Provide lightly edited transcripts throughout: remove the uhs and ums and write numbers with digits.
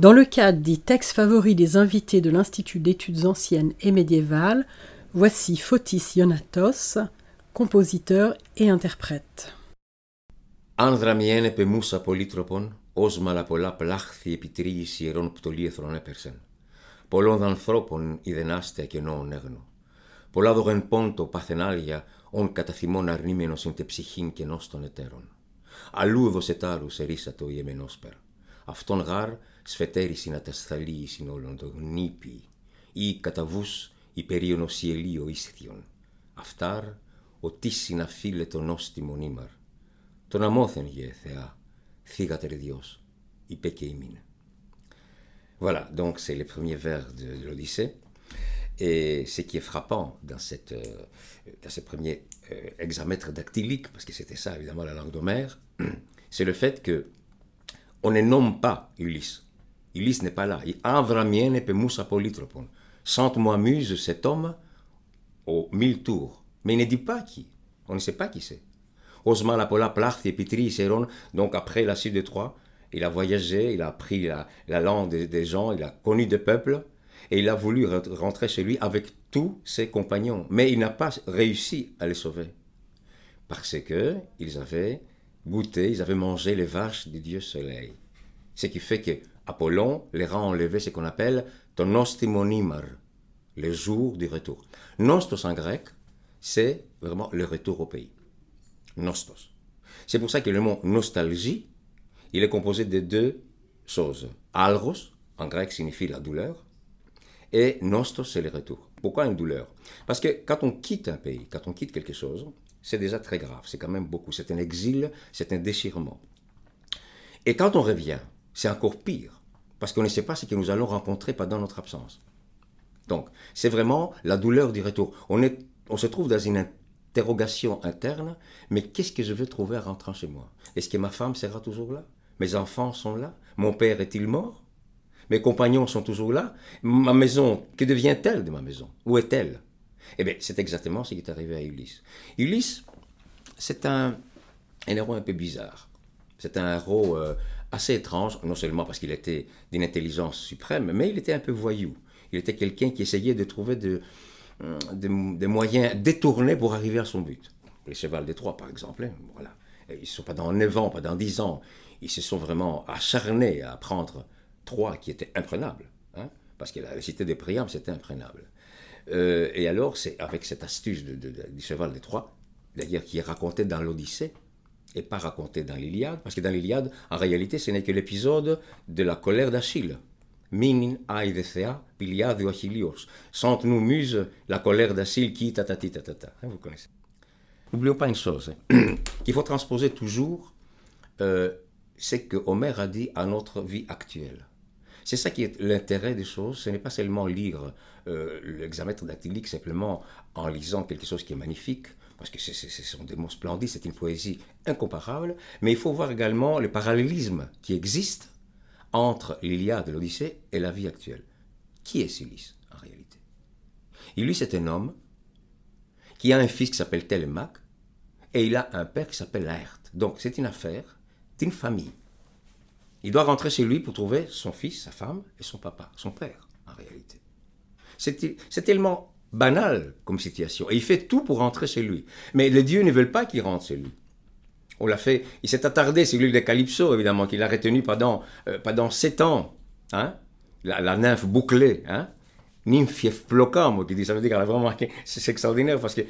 Dans le cadre des textes favoris des invités de l'Institut d'études anciennes et médiévales, voici Fotis Ionatos, compositeur et interprète. Άνδραμοι ένεπε μούσα πολύτροπον, όσμαλα πολλά πλάχθη επιτρίγηση ιερών πτωλίεθρων έπερσεν. Πολλών ανθρώπων ιδενάστια κενών έγνο. Πολλά δογεν πόντο παθενάλια, ον κατά θυμών αρνήμενος εν τε ψυχήν κενός των εταίρων. Αλλού δωσε τάρους ερίσατο η εμενόσπερ. Αυτόν γάρ σφετέρισιν ατασθαλίησιν όλων το γνήπι, ή κατά βούς υπερίων οσιελίο ίσθιον. Αυτάρ οτίσιν αφίλε τον όστιμον ήμαρ. Τον αμόθεν γε Θεά, θύγατερ Dios, είπε και ημίν. Voilà, donc c'est les premiers vers de l'Odyssée. Et ce qui est frappant dans ces premiers hexamètres dactyliques, parce que c'était ça évidemment la langue d'Homère, c'est le fait que on ne nomme pas Ulysse. Ulysse n'est pas là. Avramien et Moussa Polytropon. Chante-moi muse cet homme aux 1000 tours. Mais il ne dit pas qui. On ne sait pas qui c'est. Osman Lapola, Plarth et Pitri, Céron, donc après la suite de Troie, il a voyagé, il a appris la langue des gens, il a connu des peuples, et il a voulu rentrer chez lui avec tous ses compagnons. Mais il n'a pas réussi à les sauver. Parce qu'ils avaient goûté, ils avaient mangé les vaches du dieu soleil. Ce qui fait que Apollon les rend enlevés, ce qu'on appelle ton nostimonimar, le jour du retour. Nostos en grec, c'est vraiment le retour au pays. Nostos. C'est pour ça que le mot nostalgie, il est composé de deux choses. Alros, en grec, signifie la douleur, et nostos, c'est le retour. Pourquoi une douleur? Parce que quand on quitte un pays, quand on quitte quelque chose, c'est déjà très grave, c'est quand même beaucoup. C'est un exil, c'est un déchirement. Et quand on revient, c'est encore pire, parce qu'on ne sait pas ce que nous allons rencontrer pendant notre absence. Donc, c'est vraiment la douleur du retour. On se trouve dans une interrogation interne, mais qu'est-ce que je veux trouver en rentrant chez moi? Est-ce que ma femme sera toujours là? Mes enfants sont là? Mon père est-il mort? Mes compagnons sont toujours là? Ma maison, que devient-elle de ma maison? Où est-elle? Eh bien, c'est exactement ce qui est arrivé à Ulysse. Ulysse, c'est un héros un peu bizarre. C'est un héros assez étrange, non seulement parce qu'il était d'une intelligence suprême, mais il était un peu voyou. Il était quelqu'un qui essayait de trouver des moyens détournés pour arriver à son but. Les chevals de Troie, par exemple, hein, voilà. Ils ne sont pas dans 9 ans, pas dans 10 ans. Ils se sont vraiment acharnés à prendre Troie, qui était imprenable. Hein, parce que la cité de Priam, c'était imprenable. Et alors, c'est avec cette astuce du cheval de Troie, d'ailleurs qui est racontée dans l'Odyssée, et pas racontée dans l'Iliade, parce que dans l'Iliade, en réalité, ce n'est que l'épisode de la colère d'Achille. Minin aidethea piliadio Achillios. Chante-nous muse la colère d'Achille qui tatati tatata. Vous connaissez. N'oublions pas une chose, qu'il faut transposer toujours ce que Homère a dit à notre vie actuelle. C'est ça qui est l'intérêt des choses, ce n'est pas seulement lire l'hexamètre dactylique simplement en lisant quelque chose qui est magnifique, parce que ce sont des mots splendides, c'est une poésie incomparable, mais il faut voir également le parallélisme qui existe entre l'Iliade et l'Odyssée et la vie actuelle. Qui est Ulysse, en réalité? Ulysse est un homme qui a un fils qui s'appelle Télémaque, et il a un père qui s'appelle Laërte. Donc c'est une affaire d'une famille. Il doit rentrer chez lui pour trouver son fils, sa femme et son papa, son père, en réalité. C'est tellement banal comme situation. Et il fait tout pour rentrer chez lui. Mais les dieux ne veulent pas qu'il rentre chez lui. On l'a fait, il s'est attardé sur l'île de Calypso, évidemment, qu'il a retenu pendant 7 ans. Hein? La nymphe bouclée, hein? Nymphief plocam, qui dit, ça veut dire qu'elle a vraiment marqué. C'est extraordinaire parce que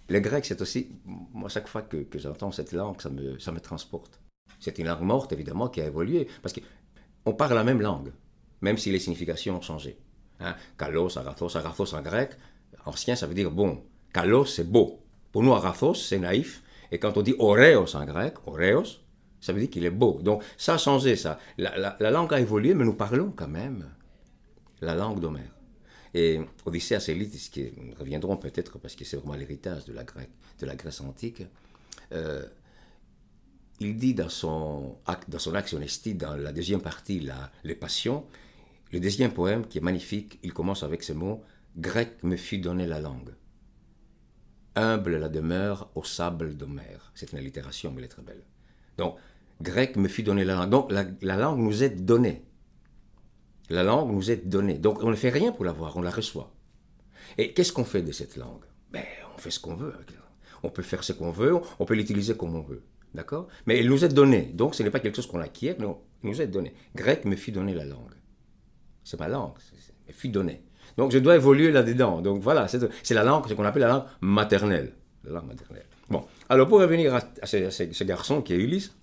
le grec, c'est aussi, moi, chaque fois que j'entends cette langue, ça me transporte. C'est une langue morte, évidemment, qui a évolué, parce qu'on parle la même langue, même si les significations ont changé. Hein? Kalos, agathos, agathos en grec, ancien, ça veut dire bon. Kalos, c'est beau. Pour nous, agathos, c'est naïf. Et quand on dit oreos en grec, oreos, ça veut dire qu'il est beau. Donc, ça a changé, ça. La langue a évolué, mais nous parlons quand même la langue d'Homère. Et Odyssée à Élytis, qui reviendront peut-être, parce que c'est vraiment l'héritage de la Grèce antique, il dit dans son acte Honestie, dans la deuxième partie, les Passions, le deuxième poème qui est magnifique, il commence avec ce mot « Grec me fut donné la langue ». Humble la demeure au sable d'Homère. C'est une allitération, mais elle est très belle. Donc, grec me fut donné la langue. Donc, la langue nous est donnée. La langue nous est donnée. Donc on ne fait rien pour l'avoir, on la reçoit. Et qu'est-ce qu'on fait de cette langue? Ben, on fait ce qu'on veut avec la langue. On peut faire ce qu'on veut, on peut l'utiliser comme on veut. D'accord? Mais elle nous est donnée. Donc ce n'est pas quelque chose qu'on acquiert, non, elle nous est donnée. Grec me fit donner la langue. C'est ma langue, me fit donner. Donc je dois évoluer là-dedans. Donc voilà, c'est la langue, ce qu'on appelle la langue maternelle. La langue maternelle. Bon, alors pour revenir à ce garçon qui est Ulysse,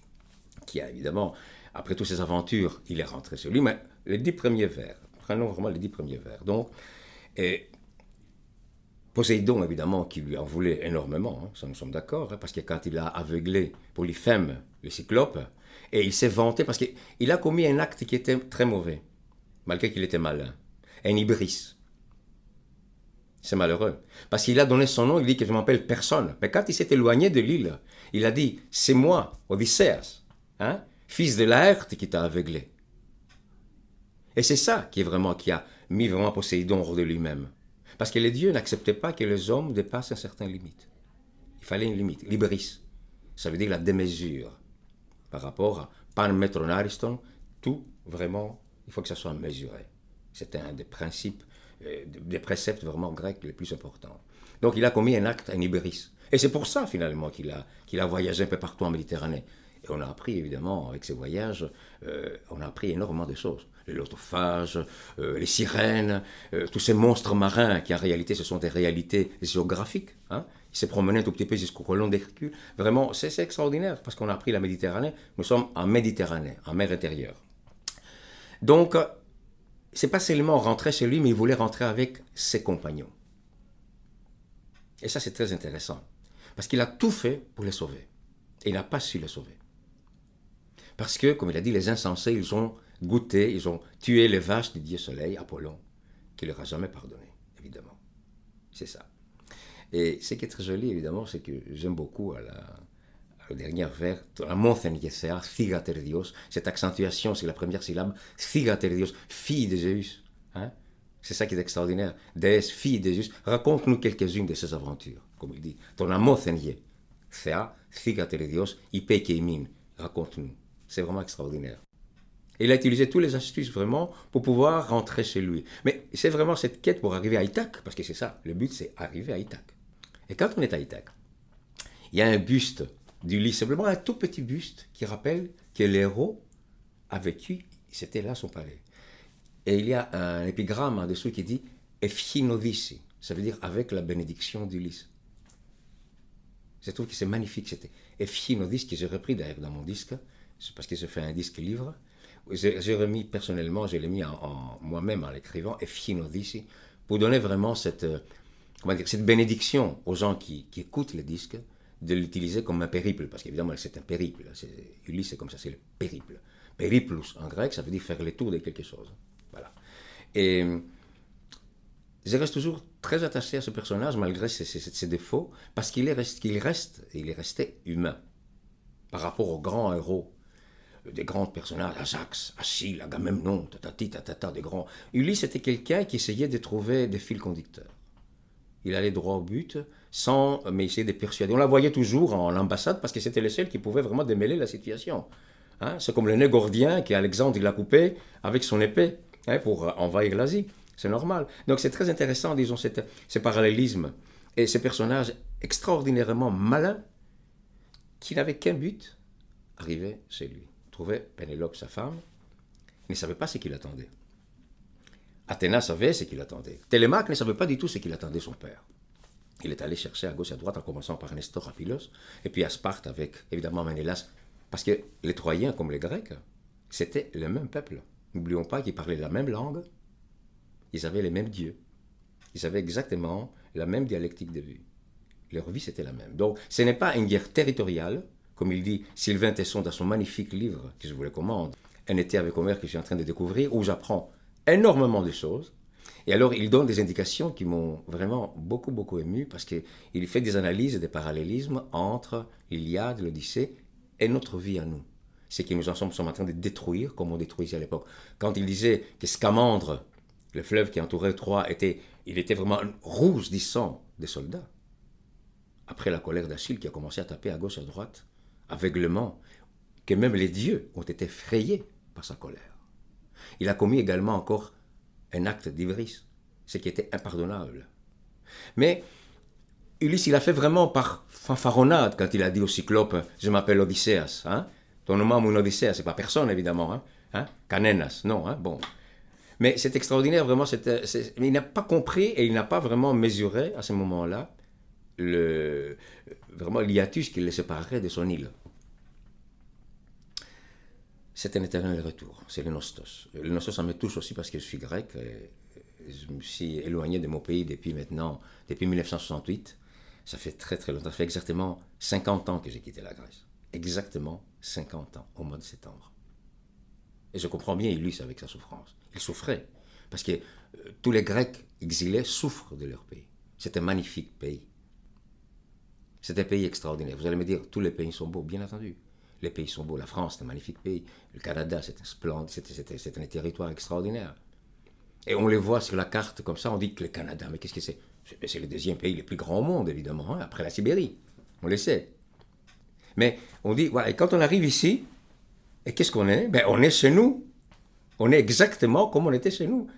qui a évidemment, après toutes ses aventures, il est rentré chez lui, mais les 10 premiers vers, prenons vraiment les 10 premiers vers. Donc, et Poséidon, évidemment, qui lui en voulait énormément, hein, ça nous sommes d'accord, hein, parce que quand il a aveuglé Polyphème, le cyclope, et il s'est vanté, parce qu'il a commis un acte qui était très mauvais, malgré qu'il était malin, un hybris. C'est malheureux, parce qu'il a donné son nom, il dit que je m'appelle personne, mais quand il s'est éloigné de l'île, il a dit, c'est moi, Odysseus, hein, fils de Laërte, qui t'a aveuglé. Et c'est ça qui a mis vraiment Poséidon hors de lui-même. Parce que les dieux n'acceptaient pas que les hommes dépassent une certaine limite. Il fallait une limite, l'hybris. Ça veut dire la démesure. Par rapport à pan metron ariston, tout vraiment, il faut que ça soit mesuré. C'était un des principes, des préceptes vraiment grecs les plus importants. Donc il a commis un acte, un hybris. Et c'est pour ça finalement qu'il a voyagé un peu partout en Méditerranée. Et on a appris évidemment, avec ces voyages, on a appris énormément de choses. Les lotophages, les sirènes, tous ces monstres marins qui en réalité ce sont des réalités géographiques. Hein. Il s'est promené un tout petit peu jusqu'au colon d'Hercule. Vraiment, c'est extraordinaire parce qu'on a appris la Méditerranée. Nous sommes en Méditerranée, en mer intérieure. Donc, c'est pas seulement rentrer chez lui, mais il voulait rentrer avec ses compagnons. Et ça, c'est très intéressant. Parce qu'il a tout fait pour les sauver. Et il n'a pas su les sauver. Parce que, comme il a dit, les insensés, ils ont goûté, ils ont tué les vaches du dieu soleil, Apollon, qui ne leur a jamais pardonné, évidemment. C'est ça. Et ce qui est très joli, évidemment, c'est que j'aime beaucoup au dernier vers, la montheniesea, thigater Dios, cette accentuation, c'est la première syllabe, thigater Dios, fille de Zeus. Hein? C'est ça qui est extraordinaire. Déesse, fille de Zeus, raconte-nous quelques-unes de ses aventures, comme il dit. Ton amothenie, thea, thigater Dios, ipekeimin, raconte-nous. C'est vraiment extraordinaire. Et il a utilisé toutes les astuces vraiment pour pouvoir rentrer chez lui. Mais c'est vraiment cette quête pour arriver à Ithaque, parce que c'est ça, le but c'est arriver à Ithaque. Et quand on est à Ithaque, il y a un buste d'Ulysse, simplement un tout petit buste qui rappelle que l'héros a vécu, c'était là son palais. Et il y a un épigramme en dessous qui dit « Ephinodisi », ça veut dire « avec la bénédiction d'Ulysse ». Je trouve que c'est magnifique, c'était « Ephinodisi » que j'ai repris d'ailleurs dans mon disque, c'est parce que j'ai fait un disque livre. J'ai remis personnellement, je l'ai mis moi-même en l'écrivant, Ephinodisi, pour donner vraiment cette bénédiction aux gens qui écoutent le disque, de l'utiliser comme un périple, parce qu'évidemment c'est un périple, Ulysse c'est comme ça, c'est le périple. Periplus en grec, ça veut dire faire le tour de quelque chose. Voilà. Et je reste toujours très attaché à ce personnage, malgré ses défauts, parce qu'il est resté humain, par rapport aux grands héros, des grands personnages, Ajax, Achille, Agamemnon, des grands. Ulysse était quelqu'un qui essayait de trouver des fils conducteurs. Il allait droit au but, mais essayer de persuader. On la voyait toujours en ambassade parce que c'était le seul qui pouvait vraiment démêler la situation. Hein, c'est comme le nez gordien qu'Alexandre il a coupé avec son épée pour envahir l'Asie. C'est normal. Donc c'est très intéressant, disons, ce parallélisme. Et ces personnages extraordinairement malins qui n'avaient qu'un but, arriver chez lui. Trouver Pénélope, sa femme, ne savait pas ce qu'il attendait. Athéna savait ce qu'il attendait. Télémaque ne savait pas du tout ce qu'il attendait son père. Il est allé chercher à gauche et à droite, en commençant par Nestor à Pylos, et puis à Sparte avec, évidemment, Ménélas. Parce que les Troyens, comme les Grecs, c'était le même peuple. N'oublions pas qu'ils parlaient la même langue, ils avaient les mêmes dieux, ils avaient exactement la même dialectique de vie. Leur vie, c'était la même. Donc, ce n'est pas une guerre territoriale, comme il dit Sylvain Tesson dans son magnifique livre que je vous recommande, Un été avec Homère que je suis en train de découvrir, où j'apprends énormément de choses. Et alors, il donne des indications qui m'ont vraiment beaucoup ému, parce qu'il fait des analyses et des parallélismes entre l'Iliade, l'Odyssée et notre vie à nous. C'est que nous en sommes en train de détruire, comme on détruisait à l'époque. Quand il disait que Scamandre, le fleuve qui entourait Troie, il était vraiment rouge du sang des soldats. Après la colère d'Achille qui a commencé à taper à gauche et à droite, aveuglement, que même les dieux ont été effrayés par sa colère. Il a commis également encore un acte d'ivresse, ce qui était impardonnable. Mais Ulysse, il a fait vraiment par fanfaronnade quand il a dit au Cyclope « Je m'appelle Odysseas. Hein? Ton nom, mon Odysseas, c'est pas personne, évidemment. Hein? Hein? Canenas, non. Hein? Bon. Mais c'est extraordinaire, vraiment. Mais il n'a pas compris et il n'a pas vraiment mesuré, à ce moment-là, vraiment l'hiatus qui le séparerait de son île. C'est un éternel retour, c'est le nostos. Le nostos, ça me touche aussi parce que je suis grec. Je me suis éloigné de mon pays depuis 1968. Ça fait très très longtemps, ça fait exactement 50 ans que j'ai quitté la Grèce. Exactement 50 ans, au mois de septembre. Et je comprends bien Ulysse avec sa souffrance. Il souffrait, parce que tous les Grecs exilés souffrent de leur pays. C'est un magnifique pays. C'est un pays extraordinaire. Vous allez me dire, tous les pays sont beaux, bien entendu. Les pays sont beaux, la France, c'est un magnifique pays. Le Canada, c'est un splendide, c'est un territoire extraordinaire. Et on les voit sur la carte comme ça, on dit que le Canada, mais qu'est-ce que c'est? C'est le deuxième pays le plus grand au monde, évidemment, hein, après la Sibérie. On le sait. Mais on dit, voilà, et quand on arrive ici, et qu'est-ce qu'on est? Ben, on est chez nous. On est exactement comme on était chez nous.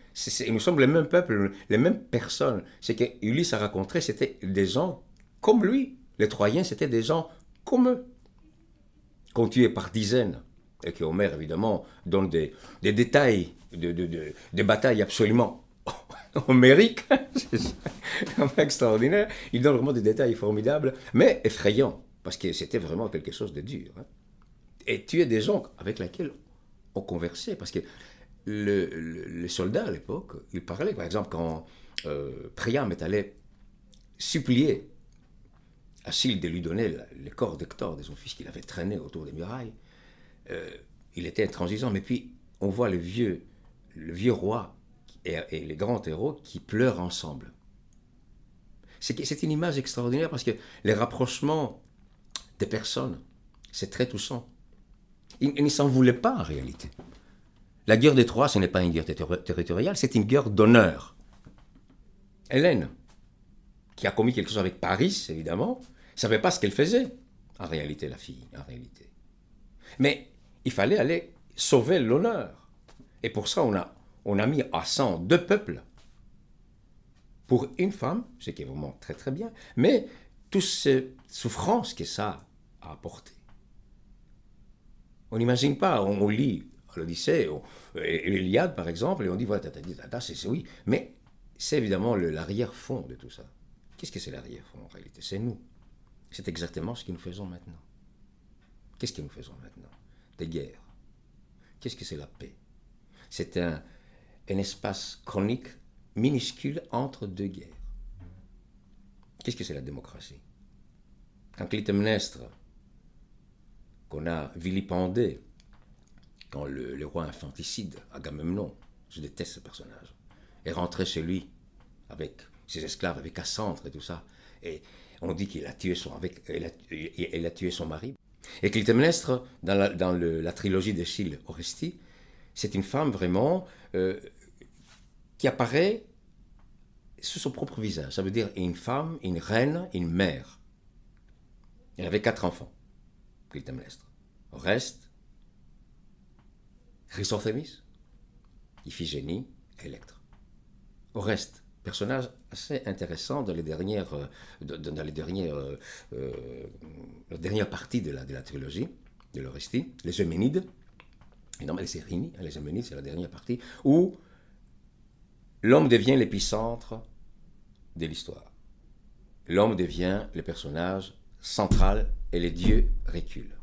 Nous sommes les mêmes peuples, les mêmes personnes. Ce que Ulysse a raconté, c'était des gens comme lui. Les Troyens, c'était des gens comme eux. Qu'on tuait par dizaines. Et que Homère, évidemment, donne des détails de batailles absolument homériques. C'est extraordinaire. Il donne vraiment des détails formidables, mais effrayants. Parce que c'était vraiment quelque chose de dur. Hein. Et tuer des gens avec lesquels on conversait. Parce que les soldats à l'époque, ils parlaient. Par exemple, quand Priam est allé supplier Achille de lui donner le corps d'Hector, de son fils qu'il avait traîné autour des murailles, il était intransigeant. Mais puis, on voit le vieux roi et les grands héros qui pleurent ensemble. C'est une image extraordinaire parce que les rapprochements des personnes, c'est très touchant. Ils ne s'en voulaient pas en réalité. La guerre des Troie, ce n'est pas une guerre territoriale, c'est une guerre d'honneur. Hélène, qui a commis quelque chose avec Paris, évidemment, ne savait pas ce qu'elle faisait, en réalité, la fille, en réalité. Mais il fallait aller sauver l'honneur. Et pour ça, on a mis à sang deux peuples pour une femme, ce qui est vraiment très très bien, mais toutes ces souffrances que ça a apporté. On n'imagine pas, on lit l'Odyssée, et l'Iliade par exemple, et on dit, voilà, c'est oui, mais c'est évidemment l'arrière-fond de tout ça. Qu'est-ce que c'est l'arrière-fond en réalité? C'est nous. C'est exactement ce que nous faisons maintenant. Qu'est-ce que nous faisons maintenant? Des guerres. Qu'est-ce que c'est la paix? C'est un espace chronique minuscule entre deux guerres. Qu'est-ce que c'est la démocratie? Quand Clytemnestre, qu'on a vilipendé, quand le roi infanticide, Agamemnon, je déteste ce personnage, est rentré chez lui avec ses esclaves, avec Cassandre et tout ça, et on dit qu'il a tué elle a tué son mari. Et Clytemnestre, dans la trilogie d'Échille Orestie, c'est une femme vraiment qui apparaît sous son propre visage. Ça veut dire une femme, une reine, une mère. Elle avait 4 enfants, Clytemnestre. Oreste, Chrysothémis, Iphigénie, Électre. Oreste, personnage assez intéressant dans la dernière partie de la trilogie de l'Orestie, les Euménides, et non, les Érynies, les Euménides, c'est la dernière partie, où l'homme devient l'épicentre de l'histoire. L'homme devient le personnage central et les dieux reculent.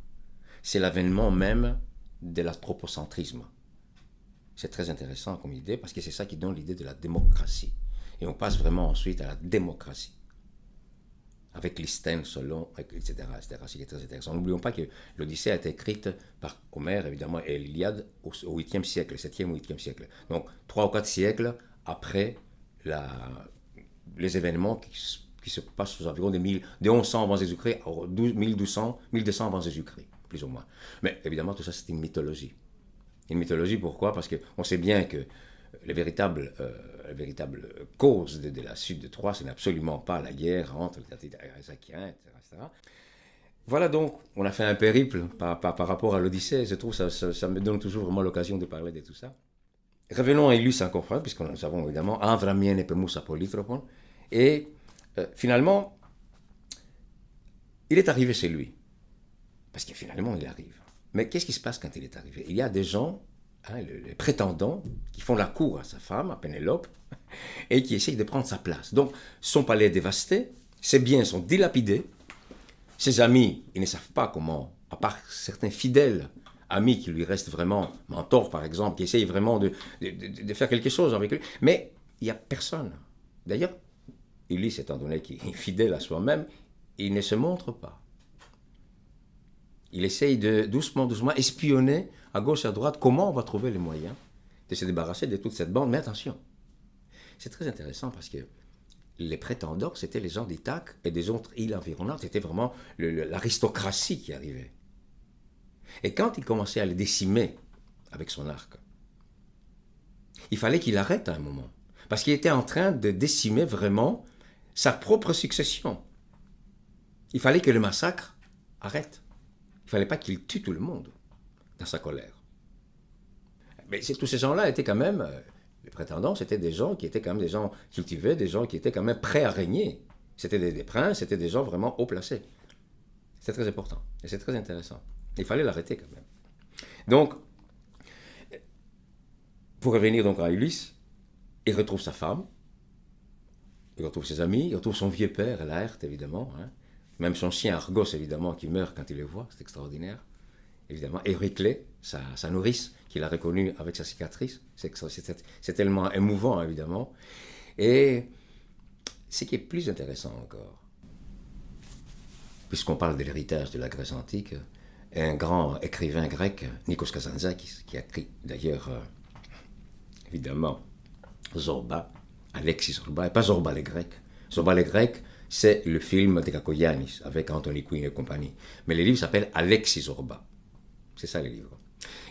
C'est l'avènement même de l'anthropocentrisme. C'est très intéressant comme idée parce que c'est ça qui donne l'idée de la démocratie. Et on passe vraiment ensuite à la démocratie. Avec Lystène, Solon, etc., etc. C'est très intéressant. N'oublions pas que l'Odyssée a été écrite par Homère, évidemment, et l'Iliade au 8e siècle, 7e ou 8e siècle. Donc, 3 ou 4 siècles après les événements qui se passent aux environs de 1100 avant Jésus-Christ à 1200 avant Jésus-Christ, plus ou moins. Mais évidemment, tout ça, c'est une mythologie. Une mythologie, pourquoi? Parce qu'on sait bien que la véritable cause de la chute de Troie, ce n'est absolument pas la guerre entre les Achaéens, etc. Voilà donc, on a fait un périple par rapport à l'Odyssée. Je trouve ça me donne toujours vraiment l'occasion de parler de tout ça. revenons à Ulysse encore une fois, puisque nous avons évidemment Andramien et Moussa Polytropon. Et finalement, il est arrivé chez lui. Parce que finalement, il arrive. Mais qu'est-ce qui se passe quand il est arrivé? Il y a des gens, les prétendants, qui font la cour à sa femme, à Pénélope, et qui essayent de prendre sa place. Donc, son palais est dévasté, ses biens sont dilapidés, ses amis, ils ne savent pas comment, à part certains fidèles amis qui lui restent vraiment, Mentor par exemple, qui essayent vraiment de faire quelque chose avec lui, mais il n'y a personne. D'ailleurs, Ulysse, étant donné qu'il est fidèle à soi-même, il ne se montre pas. Il essaye de doucement espionner à gauche et à droite comment on va trouver les moyens de se débarrasser de toute cette bande. Mais attention, c'est très intéressant parce que les prétendants, c'était les gens d'Ithaque et des autres îles environnantes. C'était vraiment l'aristocratie qui arrivait. Et quand il commençait à les décimer avec son arc, il fallait qu'il arrête à un moment. Parce qu'il était en train de décimer vraiment sa propre succession. Il fallait que le massacre arrête. Il ne fallait pas qu'il tue tout le monde dans sa colère. Mais tous ces gens-là étaient quand même, les prétendants, c'était des gens qui étaient quand même des gens cultivés, des gens qui étaient quand même prêts à régner. C'était des princes, c'était des gens vraiment haut placés. C'est très important et c'est très intéressant. Il fallait l'arrêter quand même. Donc, pour revenir donc à Ulysse, il retrouve sa femme, il retrouve ses amis, il retrouve son vieux père, Laërte évidemment, même son chien Argos évidemment qui meurt quand il le voit, c'est extraordinaire, évidemment, et Euryclée, sa nourrice, qu'il a reconnue avec sa cicatrice, c'est tellement émouvant évidemment, et ce qui est plus intéressant encore, puisqu'on parle de l'héritage de la Grèce antique, un grand écrivain grec, Nikos Kazantzakis, qui a écrit d'ailleurs, évidemment, Zorba, Alexis Zorba, et pas Zorba les Grecs. Zorba les Grecs, c'est le film de Kakoyannis, avec Anthony Quinn et compagnie. Mais le livre s'appelle Alexis Zorba. C'est ça le livre.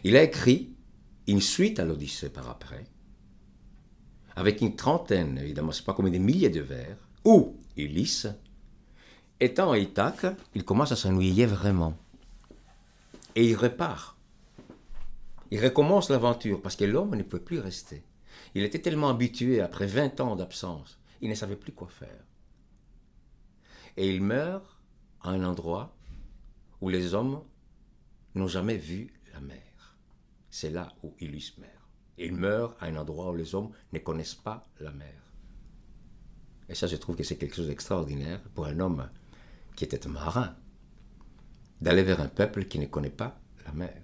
Il a écrit une suite à l'Odyssée par après, avec une trentaine, évidemment, c'est pas comme des milliers de vers, où Ulysse, étant à Ithaque, il commence à s'ennuyer vraiment. Et il repart. Il recommence l'aventure parce que l'homme ne pouvait plus rester. Il était tellement habitué, après 20 ans d'absence, il ne savait plus quoi faire. Et il meurt à un endroit où les hommes n'ont jamais vu la mer. C'est là où Ulysse meurt. Il meurt à un endroit où les hommes ne connaissent pas la mer. Et ça, je trouve que c'est quelque chose d'extraordinaire pour un homme qui était marin, d'aller vers un peuple qui ne connaît pas la mer.